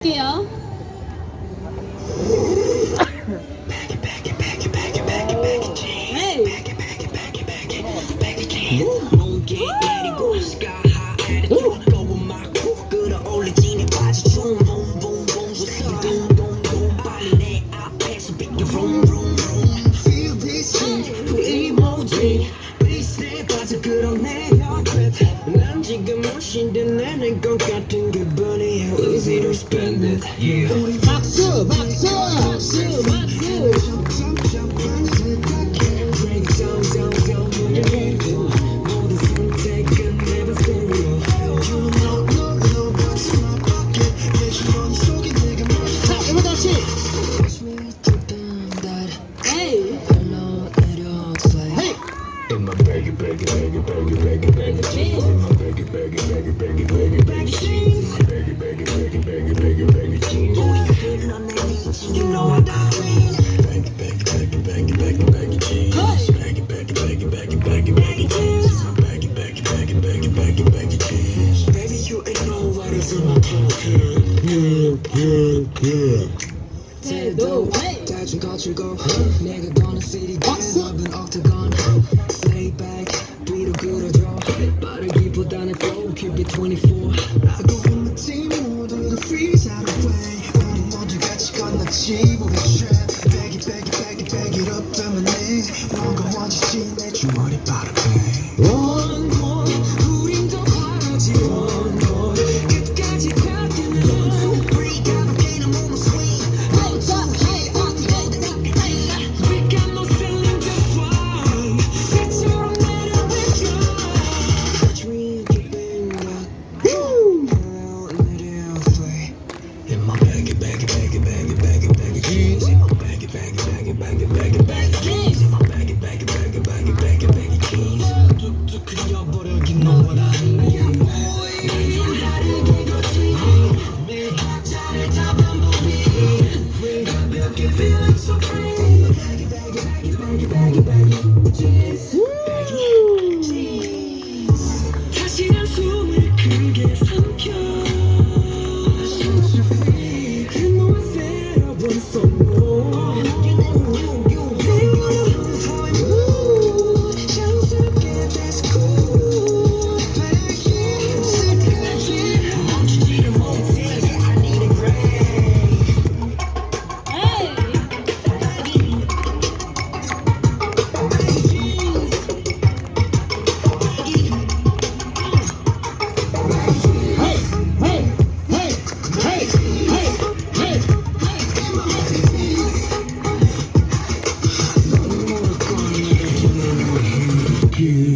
할게요. 에이. 난 지금 무신데 내는 것 같은 기분이 easy to spend it yeah. 박수, 박수, 박수, 박수. 자, 여러분 다시. 에이. 헤이. In my baggy, baggy, baggy, baggy, baggy, baggy jeans. In my baggy, baggy, baggy, baggy, baggy, baggy jeans. Baggy, baggy, baggy, baggy, baggy, baggy jeans. You know what I mean. Baggy, baggy, baggy, baggy, baggy, baggy jeans. Baggy, baggy, baggy, baggy, baggy, baggy jeans. Baggy, baggy, baggy, baggy, baggy, baggy jeans. Baby, you ain't know what is in my pocket. 제도. 헤이. 대충 거칠고 내가 거는 city 박수. 넓은 octagon. Lay back 뒤로 끌어줘 빠르기보다는 flow keep it 24. 나도 우리 팀 모두가 freeze out of way. 우리 모두 같이 건너지 보기 trap. Bag it, bag it, bag it, bag it up 때문에 너가 원치지 내 주머니 빠르게. One more 우린 더 바라지 one more 끝까지 닿기는 Break out again I'm on my swing. 헤이, 자, 헤이, We got no ceiling just fly. 빛처럼 내려비춰. Dream keeping up. Let it play. In my baggy, baggy, baggy, baggy, baggy, baggy jeans. In my baggy, baggy, baggy, baggy, baggy, baggy jeans. In my baggy, baggy, baggy, baggy, baggy, baggy jeans. 뚝뚝 그려버려, you know what I mean. 매일 다르게 걷지. 매일 각자를 다 반복이. We 가볍게 feeling so free. Baggy, baggy, baggy, baggy, baggy, baggy jeans. Baggy jeans. 다시 난 숨을 크게 삼켜. 그 너와 새로운 선물. 자연스럽게 that's cool. Baggy. 쓸데없이 멈추지를 못해. I need a break. 헤이. 헤이, 헤이, 헤이, 헤이, 헤이, 헤이. Yeah.